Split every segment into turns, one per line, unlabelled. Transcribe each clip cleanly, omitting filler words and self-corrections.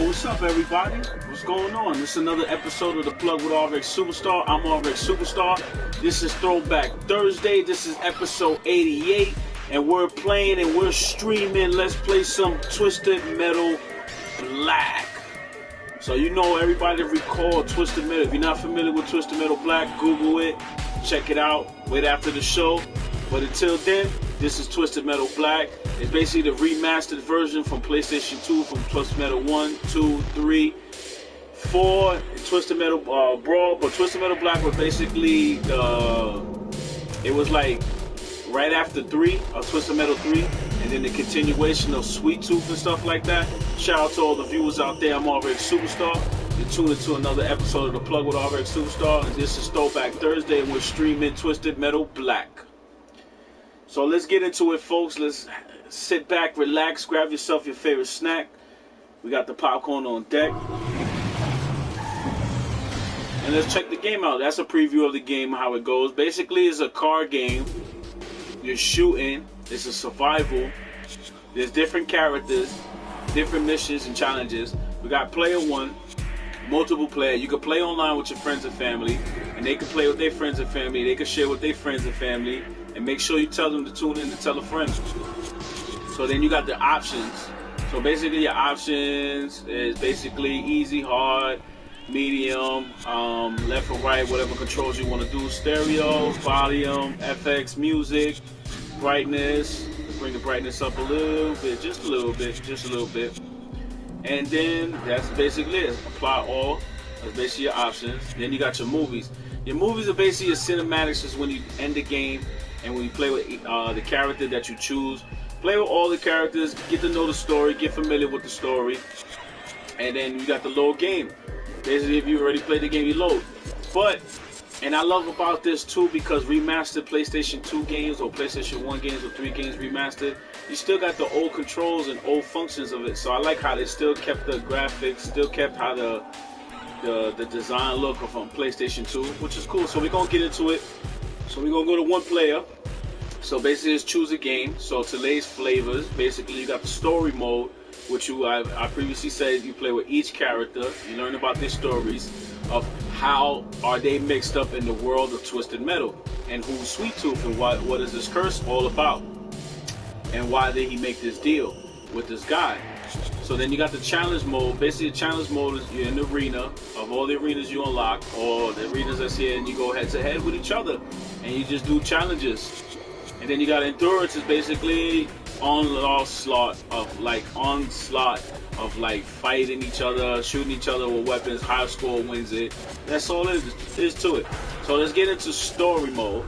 What's up, everybody? What's going on? This is another episode of the Plug With Rxsuperstar. I'm Rxsuperstar. This is Throwback Thursday. This is episode 88, and we're playing and we're streaming. Let's play some Twisted Metal Black. So you know, everybody recall Twisted Metal. If you're not familiar with Twisted Metal Black, Google it, check it out. Wait after the show. But until then, this is Twisted Metal Black. It's basically the remastered version from PlayStation 2, from Twisted Metal 1, 2, 3, 4, Twisted Metal Brawl. But Twisted Metal Black was basically, it was like right after 3, of Twisted Metal 3, and then the continuation of Sweet Tooth and stuff like that. Shout out to all the viewers out there. I'm Rxsuperstar. You're tuned into another episode of the Plug With Rxsuperstar, and this is Throwback Thursday, and we're streaming Twisted Metal Black. So let's get into it, folks. Let's sit back, relax, grab yourself your favorite snack. We got the popcorn on deck. And let's check the game out. That's a preview of the game, how it goes. Basically, it's a car game. You're shooting. It's a survival. There's different characters, different missions and challenges. We got player 1, multiple player. You can play online with your friends and family, and they can play with their friends and family. They can share with their friends and family. And make sure you tell them to tune in to tell a friend. So then you got the options. So basically your options is basically easy, hard, medium, left or right, whatever controls you want to do. Stereo, volume, FX, music, brightness. Let's bring the brightness up a little bit, just a little bit, just a little bit. And then that's basically it. Apply all. That's basically your options. Then you got your movies. Your movies are basically your cinematics, is when you end the game. And when you play with the character that you choose, play with all the characters, get to know the story, get familiar with the story, and then you got the load game. Basically, if you already played the game, you load. But, and I love about this too, because remastered PlayStation 2 games or PlayStation 1 games or 3 games remastered, you still got the old controls and old functions of it. So I like how they still kept the graphics, still kept how the design look from PlayStation 2, which is cool. So we're going to get into it. So we're going to go to one player. So basically it's choose a game. So today's flavors, basically you got the story mode, which I previously said you play with each character. You learn about their stories of how are they mixed up in the world of Twisted Metal, and who's Sweet Tooth, and what is this curse all about, and why did he make this deal with this guy. So then you got the challenge mode. Basically the challenge mode is you're in the arena of all the arenas you unlock, or the arenas that's here, and you go head to head with each other, and you just do challenges. And then you got endurance, is basically onslaught of like fighting each other, shooting each other with weapons. High score wins it. That's all it is to it. So let's get into story mode.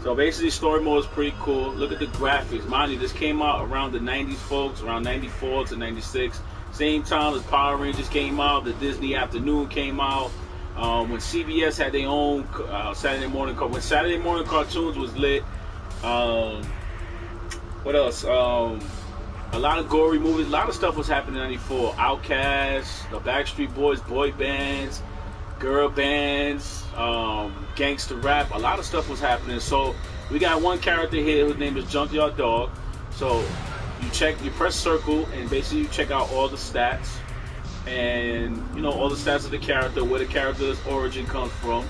So basically story mode is pretty cool. Look at the graphics. Mind you, this came out around the 90s, folks, around 94 to 96. Same time as Power Rangers came out, the Disney Afternoon came out. When CBS had their own Saturday morning, when Saturday morning cartoons was lit. What else? A lot of gory movies. A lot of stuff was happening in 94. Outkast, the Backstreet Boys, boy bands, girl bands, gangster rap. A lot of stuff was happening. So we got one character here whose name is Junkyard Dog. So you press circle, and basically you check out all the stats, and you know all the stats of the character, where the character's origin comes from.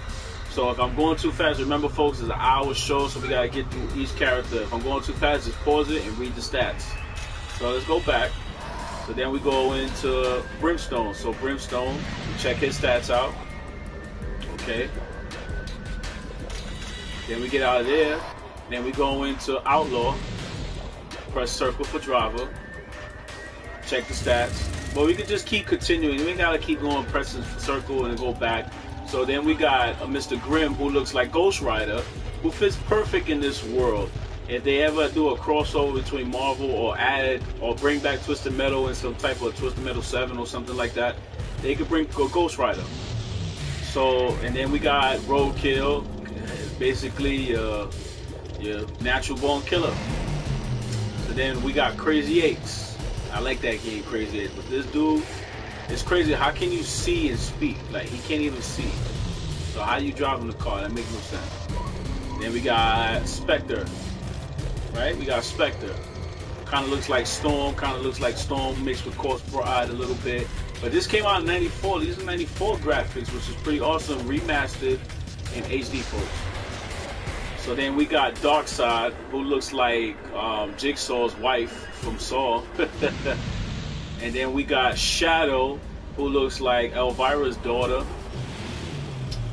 So if I'm going too fast, remember folks, it's an hour show, so we gotta get through each character. If I'm going too fast, just pause it and read the stats. So let's go back. So then we go into Brimstone. So Brimstone, we check his stats out. Okay. Then we get out of there. Then we go into Outlaw. Press circle for driver. Check the stats. But we can just keep continuing. We ain't gotta keep going, pressing circle and go back. So then we got Mr. Grimm, who looks like Ghost Rider, who fits perfect in this world. If they ever do a crossover between Marvel, or add or bring back Twisted Metal in some type of Twisted Metal 7 or something like that, they could bring Ghost Rider. So, and then we got Roadkill, basically your natural born killer. So then we got Crazy Eights. I like that game, Crazy Eights, but this dude, it's crazy. How can you see and speak? Like, he can't even see. So how you driving the car? That makes no sense. Then we got Spectre. Right? We got Spectre. Kind of looks like Storm. Kind of looks like Storm mixed with Corpse Bride a little bit. But this came out in '94. These are '94 graphics, which is pretty awesome. Remastered in HD, folks. So then we got Darkseid, who looks like Jigsaw's wife from Saw. And then we got Shadow, who looks like Elvira's daughter.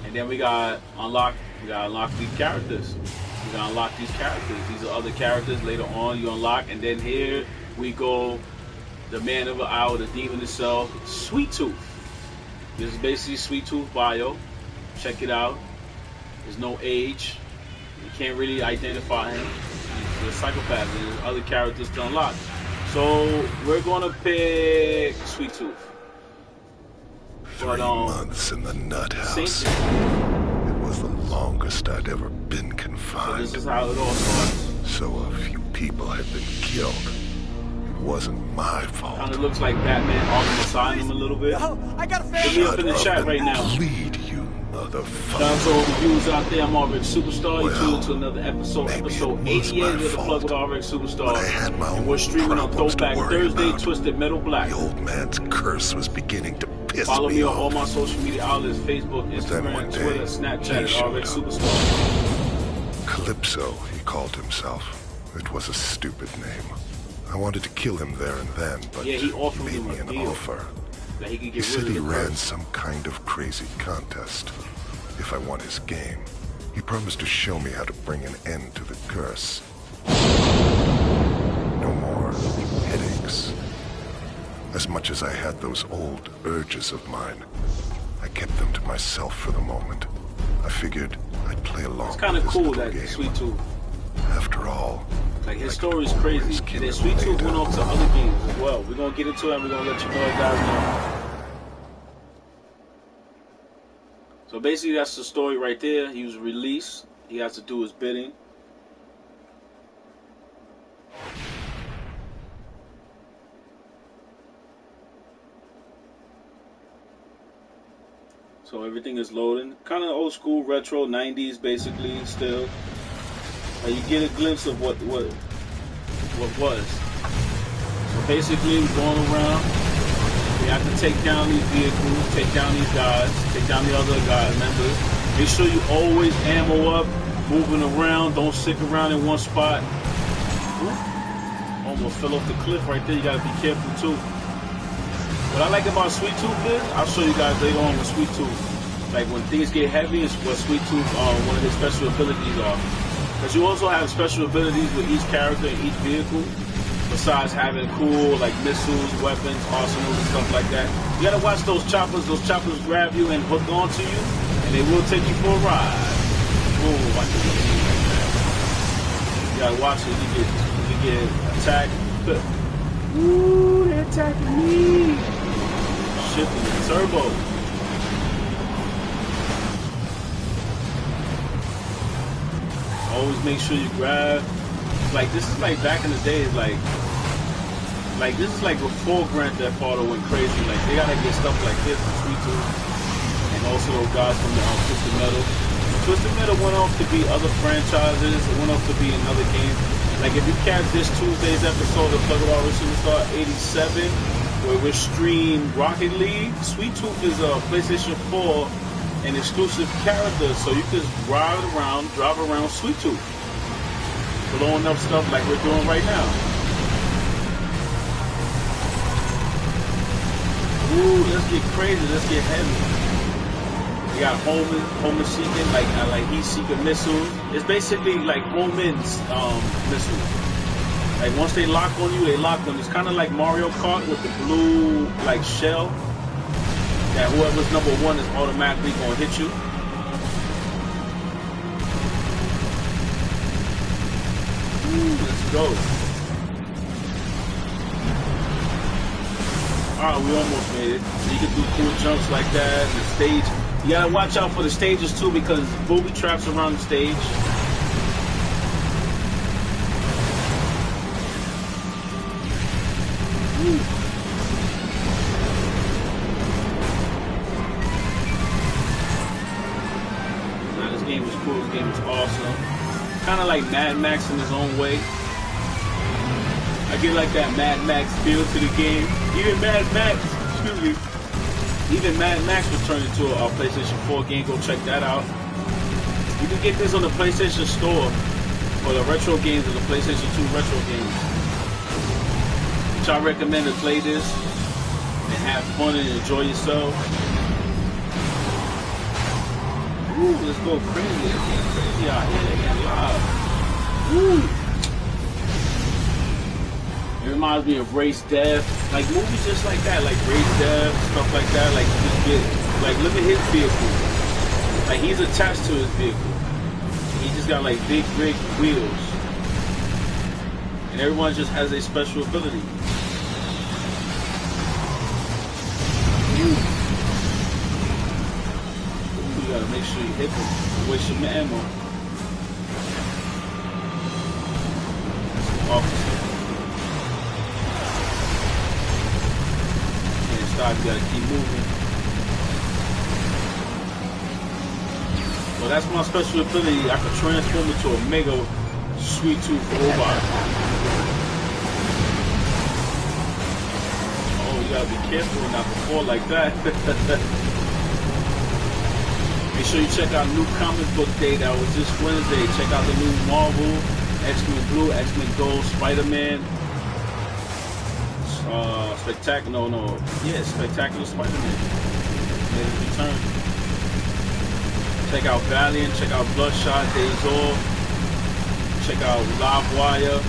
And then we got unlock these characters. We gotta unlock these characters. These are other characters later on you unlock. And then here we go, the man of the hour, the demon itself, Sweet Tooth. This is basically Sweet Tooth bio. Check it out. There's no age. You can't really identify him. He's a psychopath. There's other characters to unlock. So we're gonna pick Sweet Tooth.
3 months in the nut house. It was the longest I'd ever been confined.
So this is how it all starts.
So a few people had been killed. It wasn't my fault.
Kind of looks like Batman Arkham Asylum a little bit.
I got a
Hit me up in the chat right now.
Lead, you motherfucker.
Shout out to all the viewers out there. I'm Rxsuperstar. You tuned to another episode 88 of the Plug With Rxsuperstar. And we're streaming on Throwback Thursday, Twisted Metal Black.
The old man's curse was beginning to piss
Follow me on
off.
all my social media outlets: Facebook, Instagram, Twitter, Snapchat, at Rxsuperstar.
Calypso, he called himself. It was a stupid name. I wanted to kill him there and then, but
yeah, he offered
made
him
me
a
an
deal
offer.
that he could
He
get
said
rid of
he
the
ran
curse.
some kind of crazy contest. If I won his game, he promised to show me how to bring an end to the curse. No more headaches. As much as I had those old urges of mine, I kept them to myself for the moment. I figured I'd play along.
It's kind of
with this
cool
little
that
game.
Sweet Tooth.
After all,
Like his
I
story is
could
crazy.
always
And
kill
then
him
Sweet Tooth
later.
went off to other games as well. We're gonna get into it and we're gonna let you know guys know. So basically that's the story right there. He was released. He has to do his bidding. So everything is loading. Kind of old school retro 90s basically still. You get a glimpse of what was. So basically we're going around. We have to take down these vehicles, take down these guys, take down the other guys, members. Make sure you always ammo up, moving around, don't stick around in one spot. Almost fell off the cliff right there, you gotta be careful too. What I like about Sweet Tooth is, I'll show you guys later on with Sweet Tooth. Like when things get heavy, it's what Sweet Tooth, one of his special abilities are. Because you also have special abilities with each character and each vehicle. Besides having cool like missiles, weapons, arsenals, and stuff like that. You gotta watch those choppers. Those choppers grab you and hook onto you, and they will take you for a ride. Oh, watch it. You gotta watch it. You get attacked. Ooh, they're attacking me. Shifting the turbo. Always make sure you grab. Like this is like back in the days, like this is like before Grand Theft Auto went crazy. Like they gotta get stuff like this from Sweet Tooth, and also those guys from the Twisted Metal. Twisted Metal went off to be other franchises. It went off to be another game. Like if you catch this Tuesday's episode of Plug With Rxsuperstar 87, where we stream Rocket League, Sweet Tooth is a PlayStation 4 an exclusive character, so you can drive around Sweet Tooth. Blowing up stuff like we're doing right now. Ooh, let's get crazy, let's get heavy. We got Homer seeking, like he's seeking missiles. It's basically like Homan's missiles. Like once they lock on you, they lock on you. It's kind of like Mario Kart with the blue like shell. That whoever's number one is automatically gonna hit you. Let's go. Alright, we almost made it. So you can do cool jumps like that. And the stage. You gotta watch out for the stages too because booby traps around the stage. Now this game is cool. This game is awesome. Kind of like Mad Max in his own way. I get like that Mad Max feel to the game. Even Mad Max, excuse me. Even Mad Max was turned into a PlayStation 4 game. Go check that out. You can get this on the PlayStation Store for the retro games or the PlayStation 2 retro games. Which I recommend to play this and have fun and enjoy yourself. Ooh, let's go crazy. Let's get crazy out here. Let's get live. Ooh. It reminds me of Race Death. Like movies just like that. Like Race Death, stuff like that. Like you just get, like look at his vehicle. Like he's attached to his vehicle. He just got like big rig wheels. And everyone just has a special ability. You gotta make sure you hit them. Waste your ammo. Officer. Can't stop, you gotta keep moving. Well, that's my special ability. I can transform into a mega sweet tooth robot. Oh, you gotta be careful not to fall like that. Make sure you check out new comic book day. That was this Wednesday. Check out the new Marvel, X-Men Blue, X-Men Gold, Spider-Man, Spectacular Spider-Man made his return. Check out Valiant, check out Bloodshot, Days Off, check out Live Wire,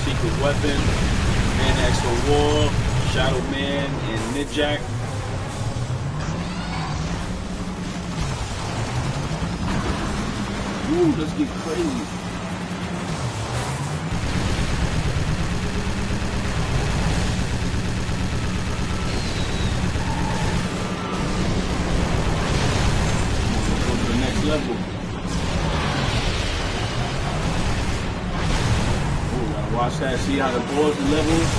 Secret Weapon, Man X for War, Shadow Man, and Midjack. Ooh, let's get crazy. Go to the next level. Ooh, gotta watch that. See how the boards levels.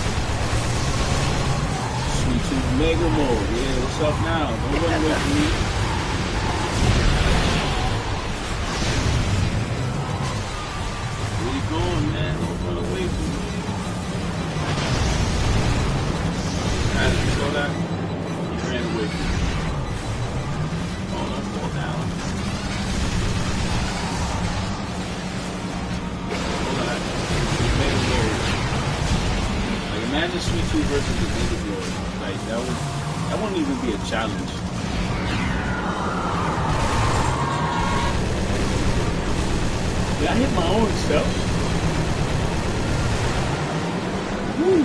Sweet Tooth Mega Mode. Yeah, what's up now? Don't run away from me. Going, man. Don't run away from me. As you saw that, you ran away from me. Oh, let's fall down. Hold on. Mega Lord. Like, imagine Sweet Tooth versus the Mega Lord. Like, that wouldn't even be a challenge. Yeah, I hit my own stuff. Woo.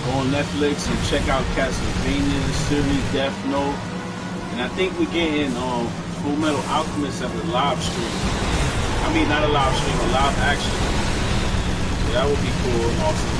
Go on Netflix and check out Castlevania series, Death Note, and I think we're getting Full Metal Alchemist as a live stream. I mean, not a live stream, a live action. So that would be cool and awesome.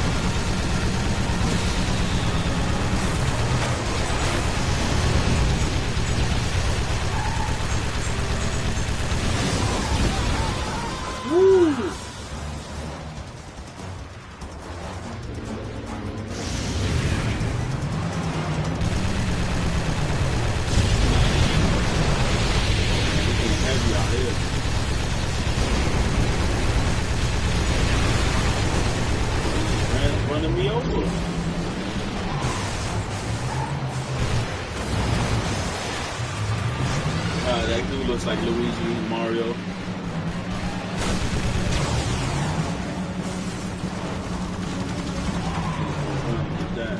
Running me over. That dude looks like Luigi and Mario. Get that.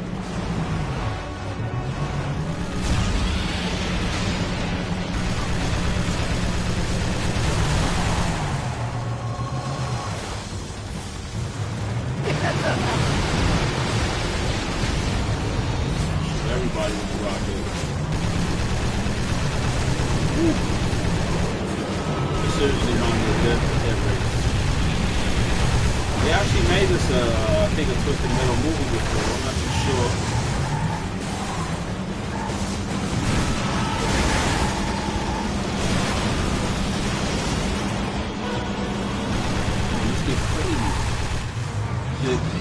Everybody was rocking. Seriously, man, the death race. They actually made this, I think, a Twisted Metal movie before. I'm not too sure. Let's get crazy.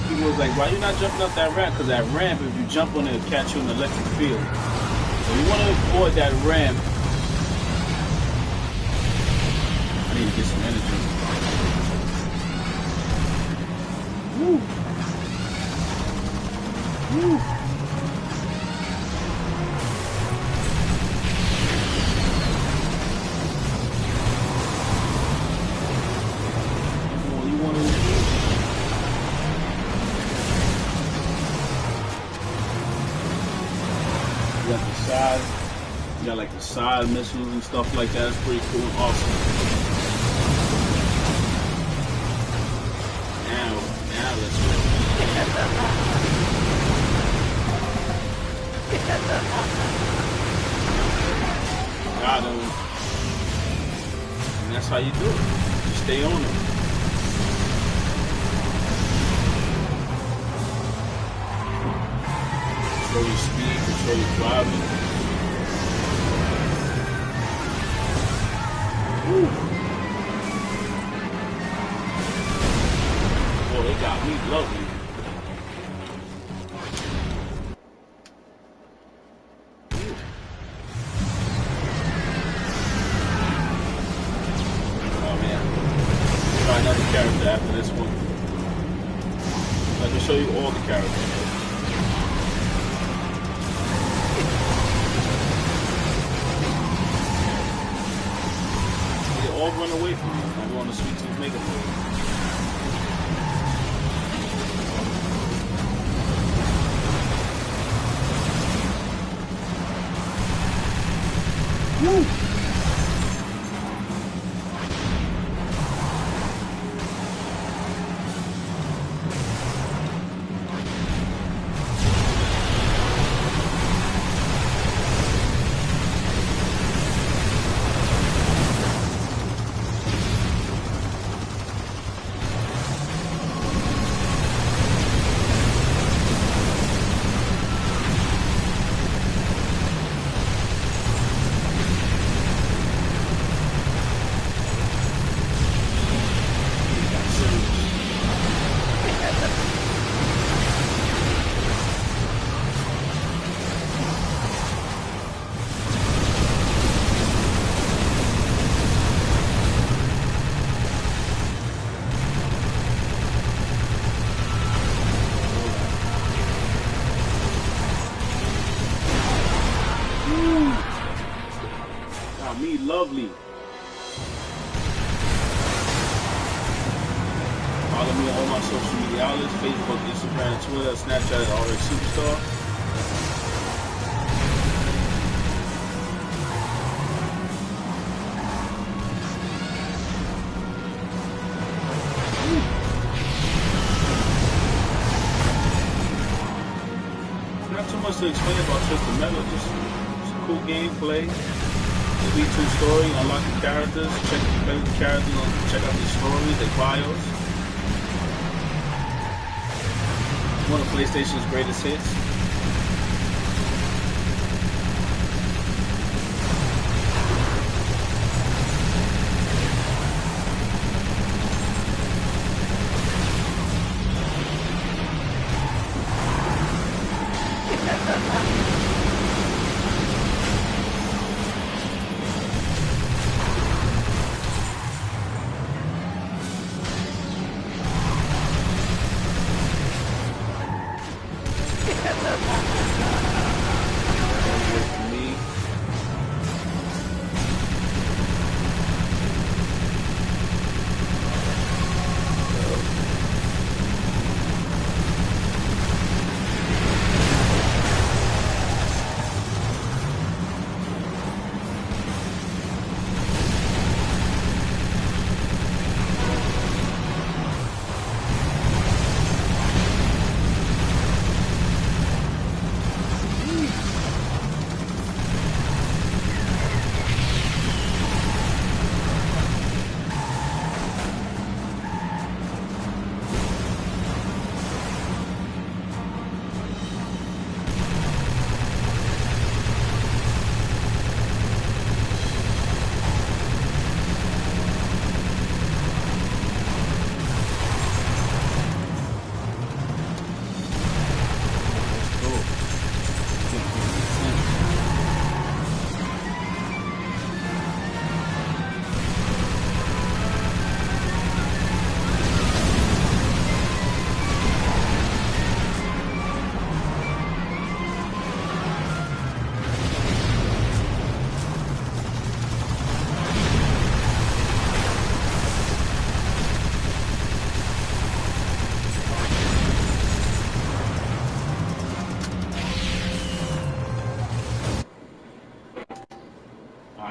People was like, why you not jumping up that ramp? Because that ramp, if you jump on it, it'll catch you in the electric field. So you want to avoid that ramp. I need to get some energy. side missions and stuff like that. It's pretty cool and awesome. Now let's go. Got him. And that's how you do it. You stay on him. Control your speed, control your driving. Ooh. Boy, they got me lovely. Oh man. Try another character after this one. I can show you all the characters. All run away from me. I'm on the Sweet Tooth Mega Mode. Woo! Me lovely. Follow me on all my social media outlets: Facebook, Instagram, Twitter, Snapchat, Rxsuperstar. Not too much to explain about Twisted Metal, just cool gameplay. The V2 story, unlock the characters, check the characters, check out the stories, their bios. One of PlayStation's greatest hits.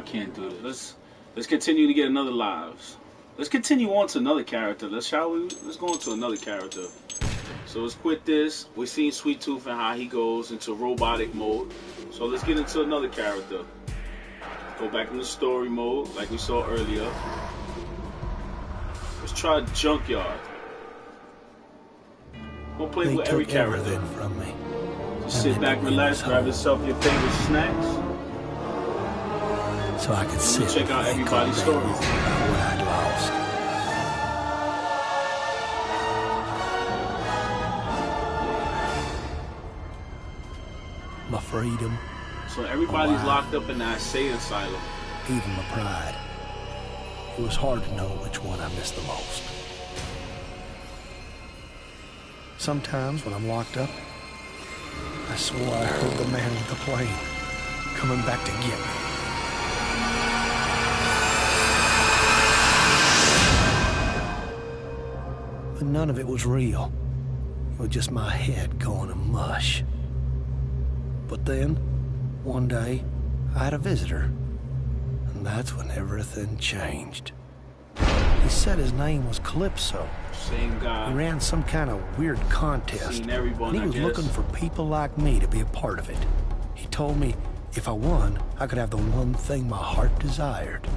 can't do this. Let's continue to get another lives. Let's continue on to another character. Let's go on to another character. So let's quit this. We've seen Sweet Tooth and how he goes into robotic mode. So let's get into another character. Go back into story mode like we saw earlier. Let's try Junkyard. We'll play with every character.
From me.
Just sit back, relax, grab yourself your favorite snacks.
So I could sit
check out everybody's story.
About what I'd lost. My freedom.
So everybody's locked up in that insane asylum.
Even my pride. It was hard to know which one I missed the most. Sometimes when I'm locked up, I swore I heard the man with the plane coming back to get me. But none of it was real. It was just my head going to mush. But then, one day, I had a visitor. And that's when everything changed. He said his name was Calypso.
Same guy.
He ran some kind of weird contest.
Seen everyone,
and he was looking for people like me to be a part of it. He told me if I won, I could have the one thing my heart desired.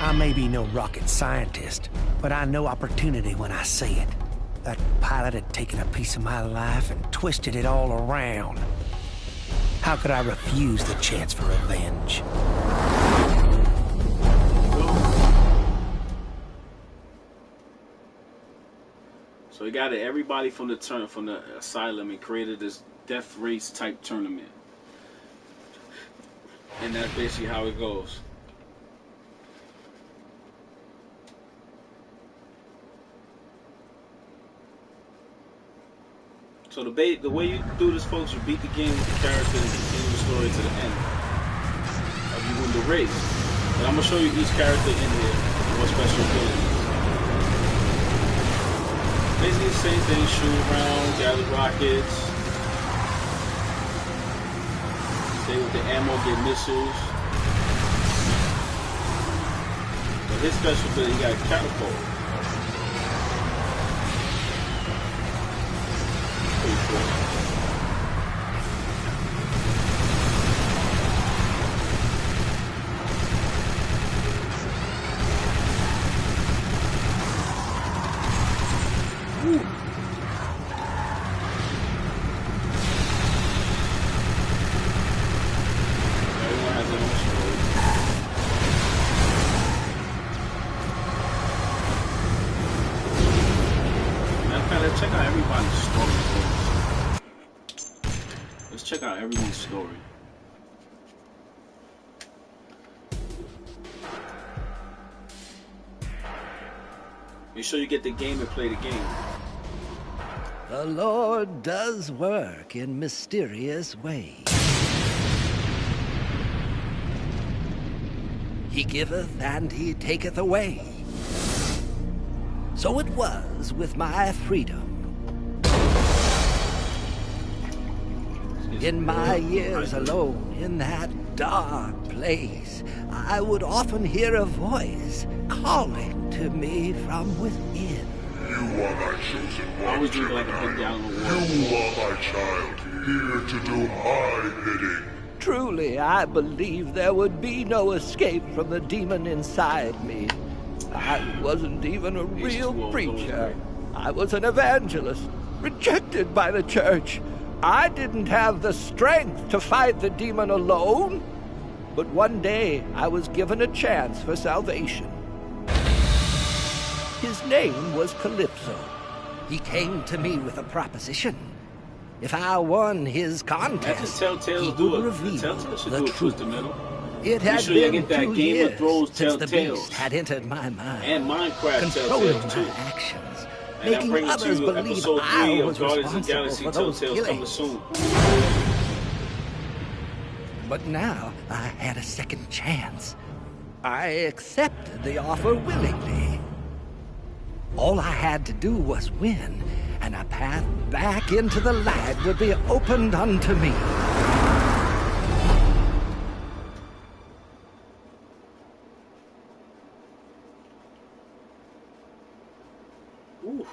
I may be no rocket scientist, but I know opportunity when I see it. That pilot had taken a piece of my life and twisted it all around. How could I refuse the chance for revenge?
So he got everybody from the asylum and created this death race type tournament. And that's basically how it goes. So the way you do this, folks, you beat the game with the character and continue the story to the end. Like you win the race. But I'm gonna show you each character in here and what special abilities. Basically the same thing, shoot around, gather rockets. Stay with the ammo, get missiles. But his special ability, he got a catapult. Pretty cool. Check out everybody's story, folks. Let's check out everyone's story. Make sure you get the game and play the game.
The Lord does work in mysterious ways. He giveth and he taketh away. So it was with my freedom. In my years alone in that dark place, I would often hear a voice calling to me from within.
You are my chosen one, Gemini. You are my child, here to do my bidding.
Truly, I believed there would be no escape from the demon inside me. I wasn't even a real preacher. I was an evangelist, rejected by the church. I didn't have the strength to fight the demon alone. But one day, I was given a chance for salvation. His name was Calypso. He came to me with a proposition. If I won his contest, he would reveal the truth. It had been 2 years since the beast had entered my mind,
and Minecraft
controlling my actions, making others believe I was responsible for those killings. But now I had a second chance. I accepted the offer willingly. All I had to do was win, and a path back into the light would be opened unto me.
Ooh.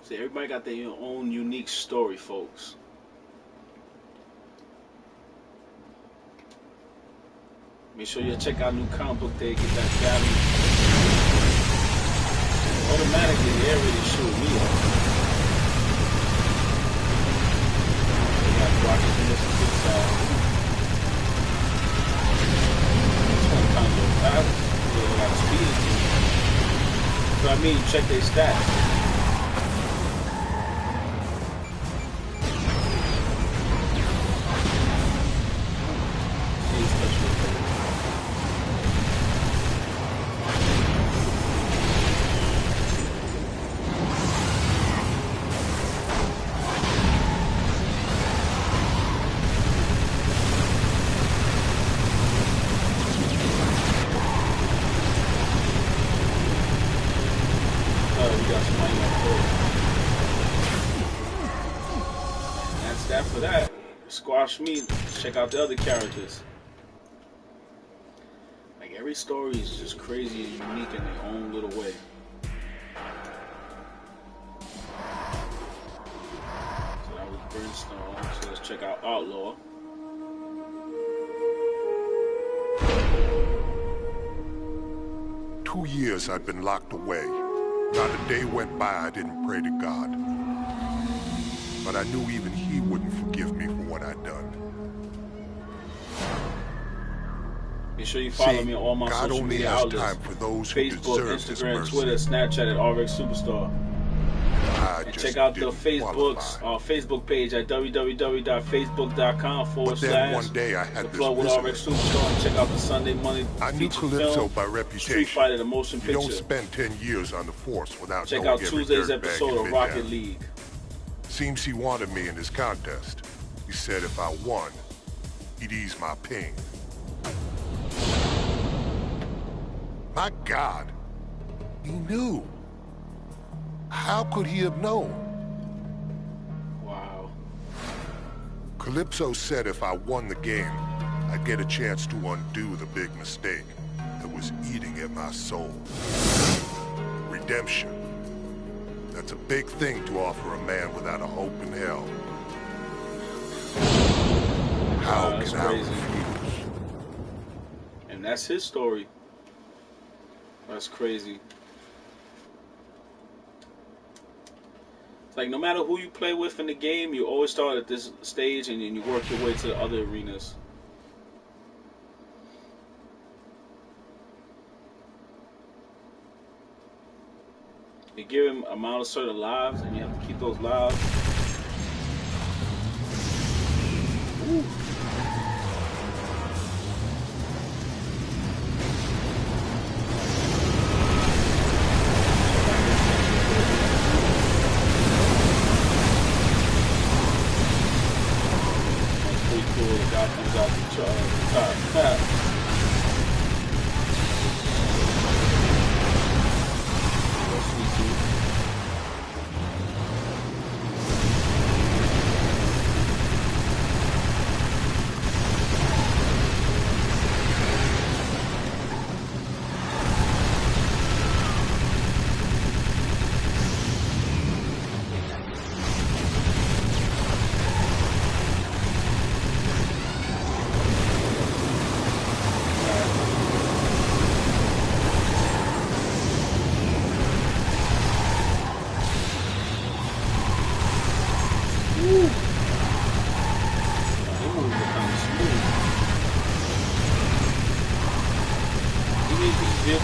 See, everybody got their own unique story, folks. Make sure you check out New Comic Book Day, get that value. Automatically, they already shoot me up. They got rockets in this good side. This one kind of goes fast. They got speed to it. So I mean, check their stats. For that, squash me, check out the other characters. Like, every story is just crazy and unique in their own little way. So that was Brimstone. So let's check out Outlaw.
"2 years I'd been locked away. Not a day went by I didn't pray to God. But I knew even he wouldn't forgive me for what I'd done.
Make sure you follow me on all my
God
social
only
media
has
outlets.
time for those who
Facebook,
deserve his
Instagram,
mercy.
Twitter, Snapchat at Rxsuperstar. And check out the Facebook page at www.facebook.com/the Plug With Rxsuperstar. And check out the Sunday Monday
I knew
feature
Calypso
film,
by reputation.
Street Fighter, the motion
You
picture.
don't spend 10 years on the force without
Check
knowing
out
every
Tuesday's
dirtbag
episode
in
of Rocket
Midtown.
League.
Seems he wanted me in his contest. He said if I won, he'd ease my pain. My God, he knew. How could he have known?
Wow.
Calypso said if I won the game, I'd get a chance to undo the big mistake that was eating at my soul. Redemption. That's a big thing to offer a man without a hope in hell. How
That's
can I
crazy.
refuse?
And that's his story. That's crazy. It's like no matter who you play with in the game, you always start at this stage and then you work your way to the other arenas. You give him a amount of certain lives and you have to keep those lives. Ooh. The guy comes out the top.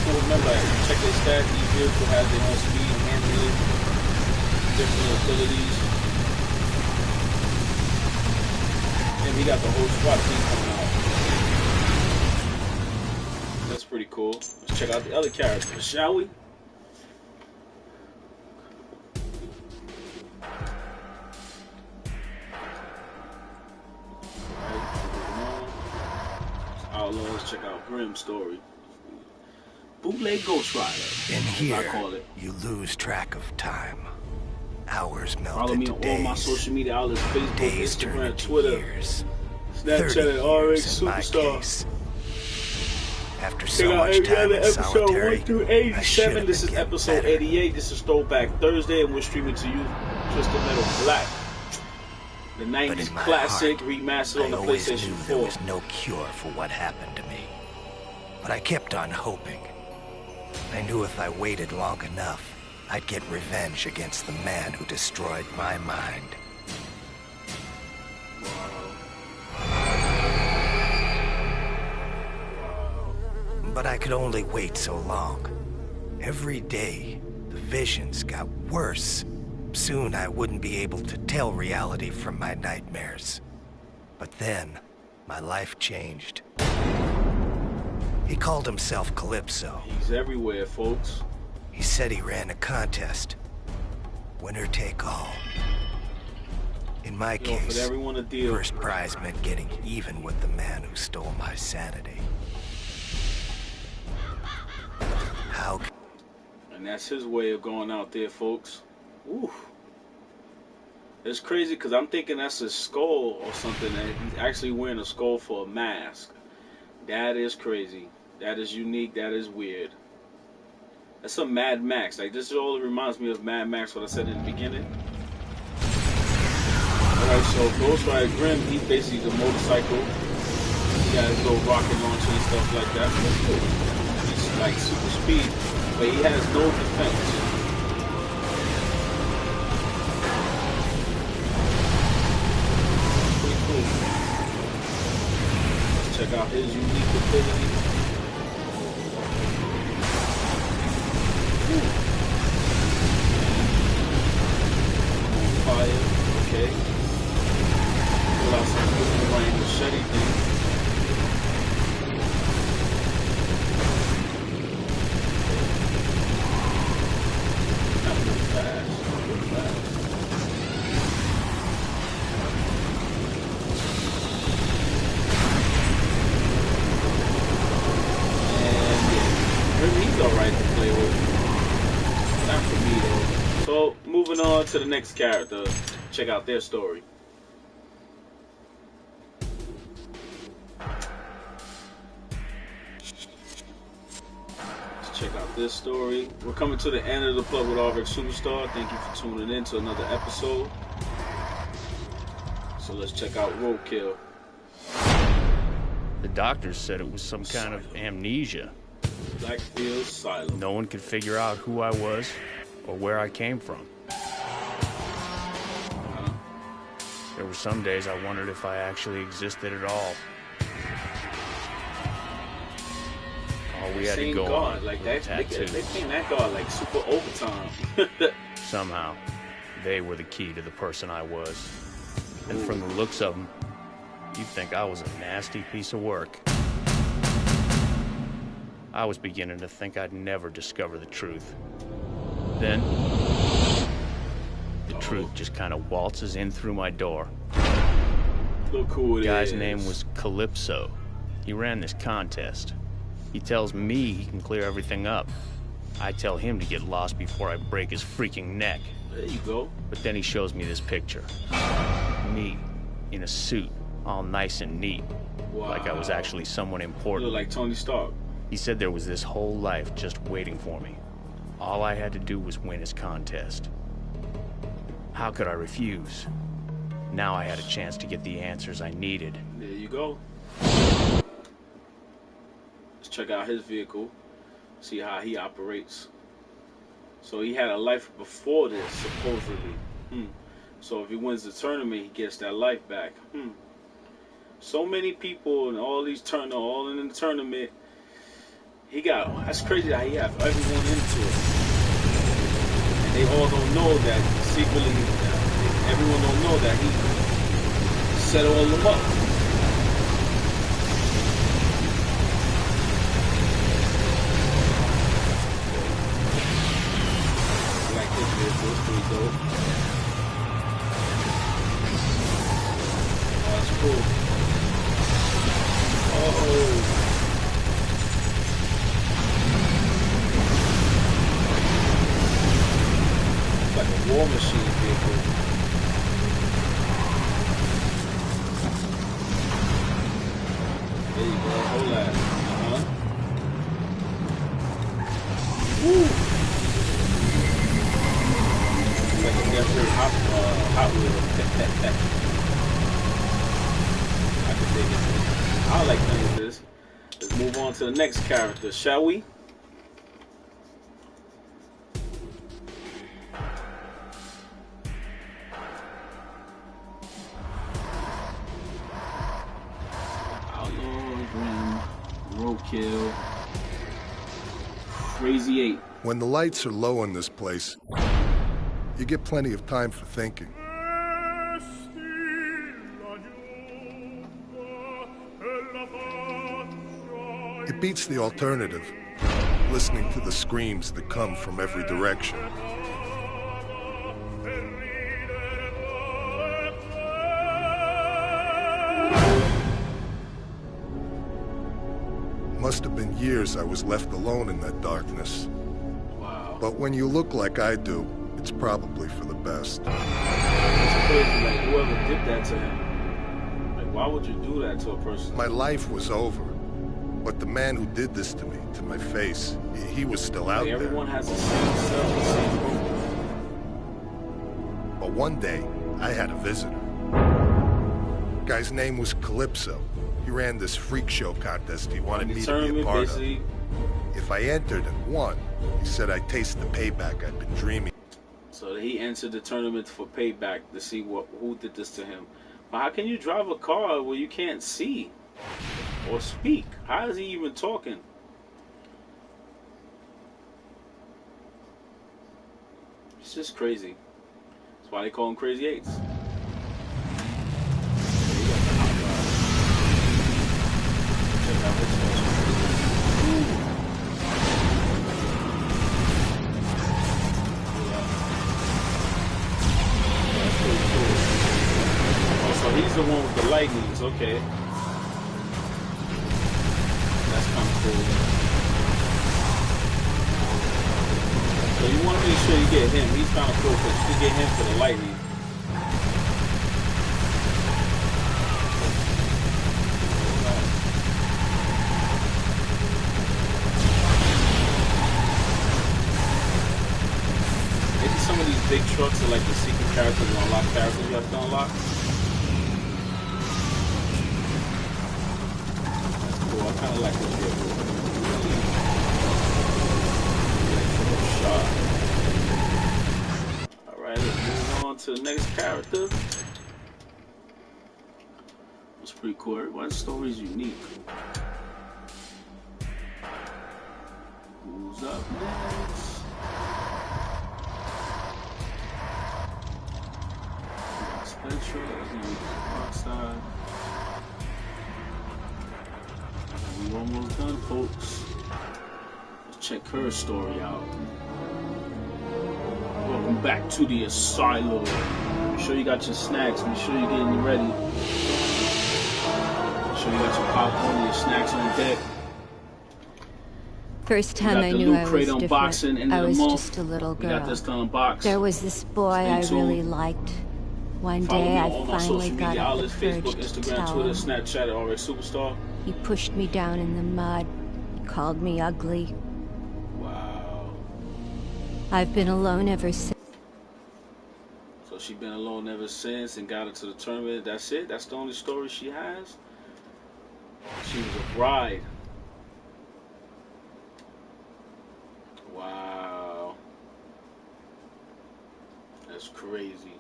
Remember, check their stats. Each vehicle has their own speed, handling, different abilities. And we got the whole SWAT team coming out. That's pretty cool. Let's check out the other characters, shall we? Outlaws, check out Grim's story. Bootleg Ghost Rider.
In here,
I call it.
you lose track of time. Hours melt
Follow me
into
on
days.
all my social media outlets: Facebook,
Days turn
Instagram,
into
Twitter,
years.
Snapchat
30
at
years in my
Rxsuperstar.
case. After
Check
so
out
much
every
time
other
in
episode
solitary,
1 through
I should
87.
have
This
been
is
getting
episode
better.
88. This is Throwback Thursday, and we're streaming to you Twisted Metal Black, the
But
90s
in my
classic
heart,
remastered on
I
the
always
PlayStation
knew
4.
there was no cure for what happened to me. But I kept on hoping. I knew if I waited long enough, I'd get revenge against the man who destroyed my mind. But I could only wait so long. Every day, the visions got worse. Soon I wouldn't be able to tell reality from my nightmares. But then, my life changed. He called himself Calypso.
He's everywhere, folks.
He said he ran a contest. Winner take all. In my
He offered
case,
everyone a deal.
first prize meant getting even with the man who stole my sanity. How?
And that's his way of going out there, folks. Ooh. It's crazy because I'm thinking that's a skull or something. That he's actually wearing a skull for a mask. That is crazy. That is unique. That is weird. That's some Mad Max. Like, this all reminds me of Mad Max, what I said in the beginning. Alright, so Ghost Rider Grim, he's basically the motorcycle. He got his little rocket launcher and stuff like that. That's cool. He's like super speed, but he has no defense. Pretty cool. Let's check out his unique ability. Fire, okay. Pull out some boomerang machete thing. Not really fast, not really fast. And yeah, he's alright to play with. Not for me though. So, moving on to the next character. Check out their story. Let's check out this story. We're coming to the end of the Plug With Rxsuperstar. Thank you for tuning in to another episode. So let's check out Roadkill.
The doctors said it was some kind of amnesia.
Blackfield Silent.
No one could figure out who I was or where I came from. There were some days I wondered if I actually existed at all. All we had to go
God,
on
like
were
that,
tattoos.
they think that God like super overtime.
Somehow, they were the key to the person I was. And from the looks of them, you'd think I was a nasty piece of work. I was beginning to think I'd never discover the truth. Then, the truth just kind of waltzes in through my door.
Look who it is.
The guy's name was Calypso. He ran this contest. He tells me he can clear everything up. I tell him to get lost before I break his freaking neck.
There you go.
But then he shows me this picture. Me, in a suit, all nice and neat.
Wow.
Like I was actually someone
You
important.
look like Tony Stark.
He said there was this whole life just waiting for me. All I had to do was win his contest. How could I refuse? Now I had a chance to get the answers I needed.
There you go. Let's check out his vehicle. See how he operates. So he had a life before this, supposedly. So if he wins the tournament, he gets that life back. So many people and all these all in the tournament. That's crazy that he have everyone into it. And they all don't know that secretly, everyone don't know that he set all of them up. Like this vehicle, it's pretty dope. Oh, that's cool. Oh. Like a war machine vehicle. There you go, hold that. to the next character, shall we? Outlaw, Grim, Roadkill, Crazy 8.
When the lights are low in this place, you get plenty of time for thinking. It beats the alternative, listening to the screams that come from every direction. Must have been years I was left alone in that darkness.
Wow.
But when you look like I do, it's probably for the best.
It's crazy, like whoever did that to him. Like, why would you do that to a person?
My life was over. But the man who did this to me, to my face, he was still out there.
Everyone has the same cell, the same room.
But one day, I had a visitor. Guy's name was Calypso. He ran this freak show contest he wanted me to be a part of. If I entered and won, he said I'd taste the payback I'd been dreaming.
So he entered the tournament for payback to see who did this to him. But how can you drive a car where you can't see or speak? How is he even talking? It's just crazy. That's why they call him Crazy Eights. Check out this one. That's pretty cool. Oh, so he's the one with the lightnings, okay. That's kind of cool. So you want to make sure you get him. He's kind of cool because you get him for the lightning. Maybe some of these big trucks are like the secret characters and unlock characters you have to unlock. That's cool. I kind of like this vehicle. Alright, let's move on to the next character. That's pretty cool. Everyone's story is unique. Who's up next? Spectra, Rockstar. We're almost done, folks. Let's check her story out. Welcome back to the asylum. Make sure you got your snacks. Make sure you're getting ready. Make sure you got your popcorn, your snacks on deck.
First time I knew I was different, I was just a little girl. There was this boy I really liked. One day I finally got up the courage to tell him.
Snapchat, Rxsuperstar.
He pushed me down in the mud. He called me ugly.
Wow.
I've been alone ever since.
So she's been alone ever since and got into the tournament. That's it? That's the only story she has? She was a bride. Wow. That's crazy.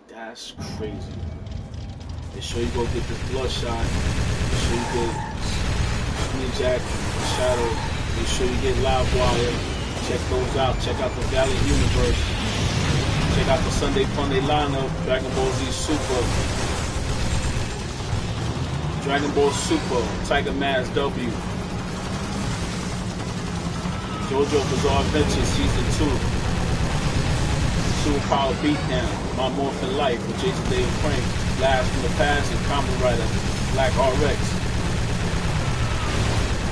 That's crazy. Make sure you go get this bloodshot. Make sure you get Sweet Jack, Shadow. Make sure you get Livewire. Check those out. Check out the Valiant Universe. Check out the Sunday Funday lineup. Dragon Ball Z Super. Dragon Ball Super. Tiger Mask W. JoJo Bizarre Adventure Season 2. Superpower Beatdown, My Morphin Life with Jason David Frank, Blast from the Past, and Common Rider, Black RX.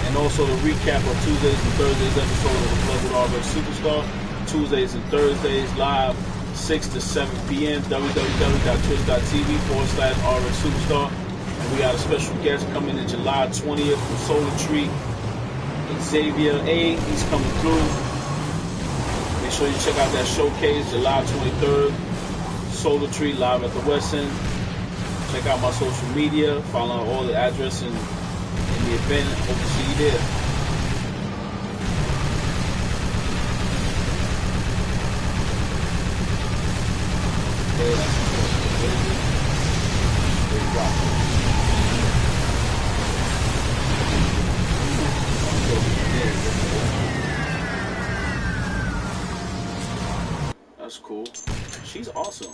And also the recap of Tuesdays and Thursdays episode of the Plug With Rxsuperstar. Tuesdays and Thursdays live 6 to 7 p.m. www.twitch.tv/RxSuperstar. And we got a special guest coming in July 20th from Solar Tree. Xavier A, he's coming through. Make sure you check out that showcase July 23rd. Solar Tree live at the West End. Check out my social media. Follow all the address in Yeah, Ben, hope to see you there. That's cool. She's awesome.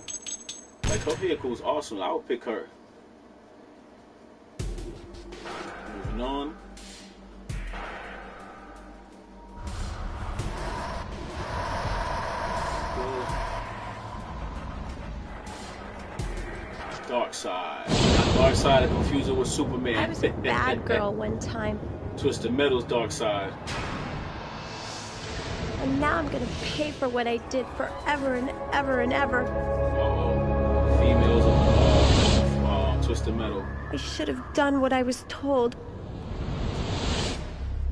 Like, her vehicle is awesome. I would pick her. Moving on. Dark Side. Dark Side, I confuse it with Superman.
I was a bad girl one time.
Twisted Metal's Dark Side.
And now I'm gonna pay for what I did forever and ever and ever.
Uh-oh. Females of Twisted Metal.
I should have done what I was told.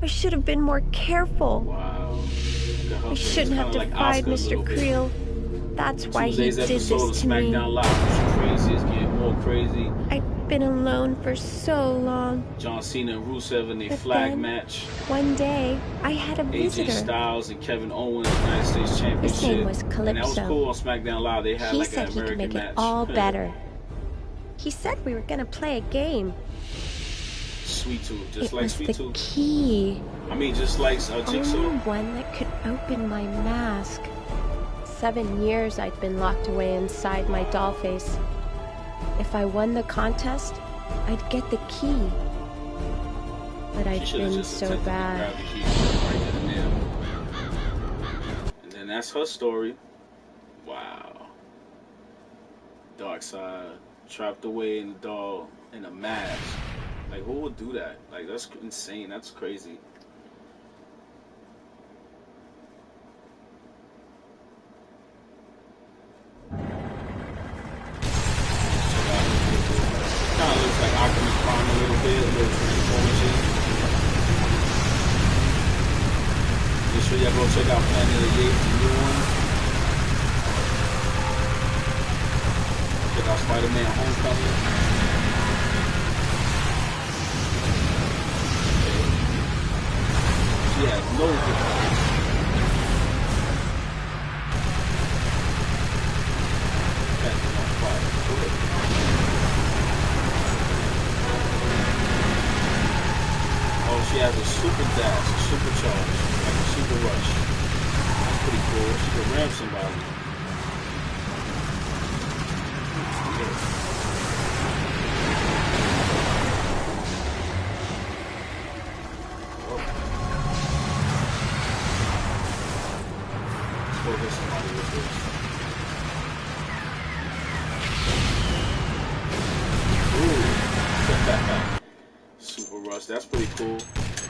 I should have been more careful.
Wow.
I shouldn't have defied Mr. Creel. That's why he did this to me.
Live. Crazy. It's getting more crazy.
I've been alone for so long.
John Cena and Rusev in a flag match.
One day, I had a visitor.
AJ Styles and Kevin Owens United States Championship.
His name was Calypso.
And that was cool on SmackDown Live. They had like an American match. He said he could make it all better.
He said we were gonna play a game.
Sweet Tooth, just like Sweet Tooth.
It was the key.
I mean, just like Jigsaw.
Only one that could open my mask. 7 years I'd been locked away inside my doll face. If I won the contest, I'd get the key. But I'd been so bad.
And then that's her story. Wow. Dark Side, trapped away in the doll in a mask. Like, who would do that? Like, that's insane. That's crazy. Kind of looks like Optimus Prime a little bit, a little transformation. Make sure y'all go check out Planet of the Apes, the new one. Check out Spider-Man Homecoming. Yeah, no difference. Oh, she has a super dash, a super charge, like a super rush. That's pretty cool. She can ram somebody. Super Rush, that's pretty cool.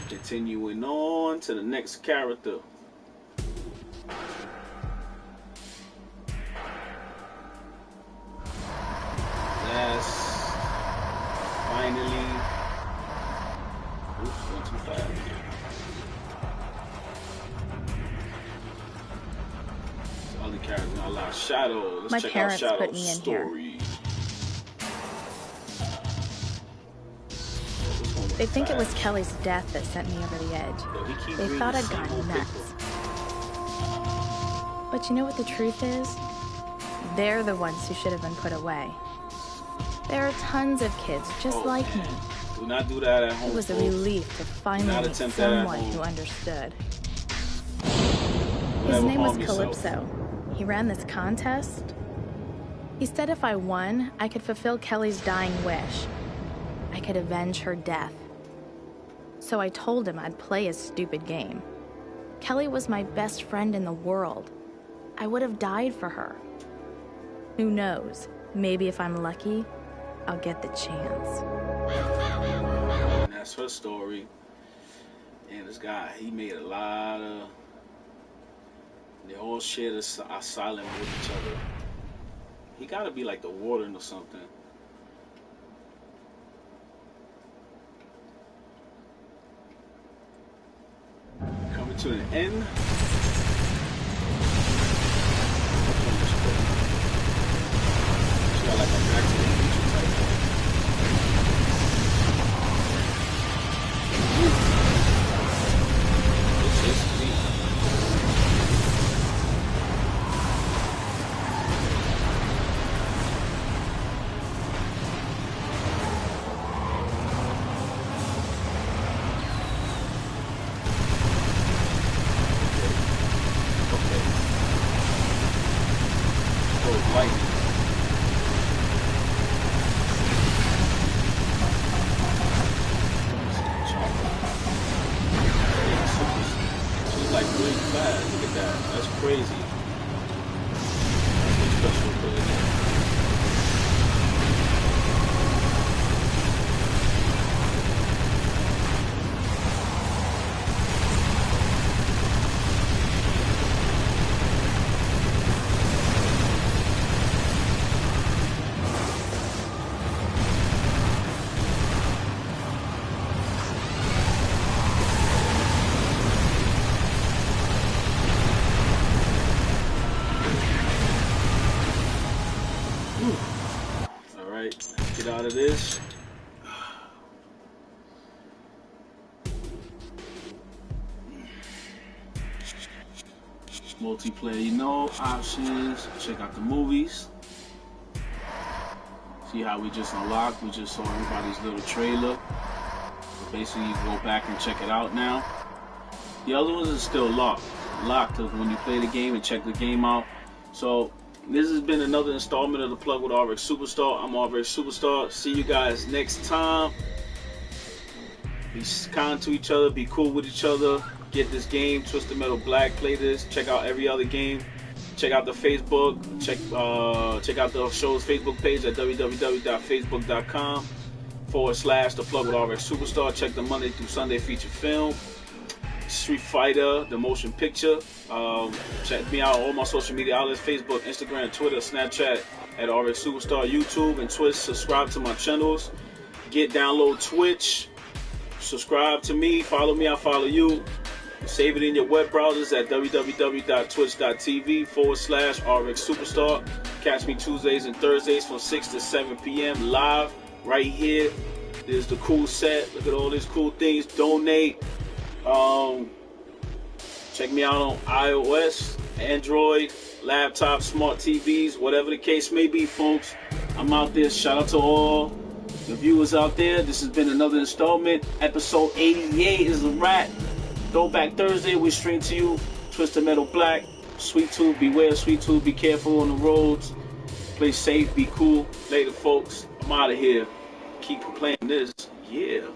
Continuing on to the next character. That's finally. Oops, went too fast. Other characters not allowed. Shadow. Let's check out Shadow's story.
They think it was Kelly's death that sent me over the edge. They thought I'd gone nuts. But you know what the truth is? They're the ones who should have been put away. There are tons of kids just like me.
Do not do that at home.
It was a relief to finally meet someone who understood. His name was Calypso. He ran this contest. He said if I won, I could fulfill Kelly's dying wish. I could avenge her death. So I told him I'd play his stupid game. Kelly was my best friend in the world. I would have died for her. Who knows? Maybe if I'm lucky, I'll get the chance.
And that's her story. And this guy, he made a lot of... They all shared a silent with each other. He gotta be like the warden or something. Coming to an end. She got like a Back to the Future type thing. crazy. That's special ability. Alright, get out of this. Multiplayer, you know, options. Check out the movies. See how we just unlocked. We just saw everybody's little trailer. So basically, you go back and check it out now. The other ones are still locked. Locked when you play the game and check the game out. So this has been another installment of the Plug with Rxsuperstar. I'm Rxsuperstar. See you guys next time. Be kind to each other. Be cool with each other. Get this game, Twisted Metal Black. Play this. Check out every other game. Check out the Facebook. Check out the show's Facebook page at www.facebook.com/The Plug with Rxsuperstar. Check the Monday through Sunday feature film. Street Fighter, the motion picture. Check me out on all my social media outlets: Facebook, Instagram, Twitter, Snapchat at Rxsuperstar, YouTube and Twitch. Subscribe to my channels. Download Twitch. Subscribe to me. Follow me. I follow you. Save it in your web browsers at www.twitch.tv/Rxsuperstar. Catch me Tuesdays and Thursdays from 6 to 7 p.m. live right here. There's the cool set. Look at all these cool things. Donate. Check me out on iOS, Android, laptop, smart TVs, whatever the case may be, folks. I'm out there. Shout out to all the viewers out there. This has been another installment. Episode 88 is a wrap. Throwback Thursday, we stream to you Twisted Metal Black. Sweet Tooth, beware, Sweet Tooth, be careful on the roads. Play safe, be cool. Later, folks. I'm out of here. Keep playing this. Yeah.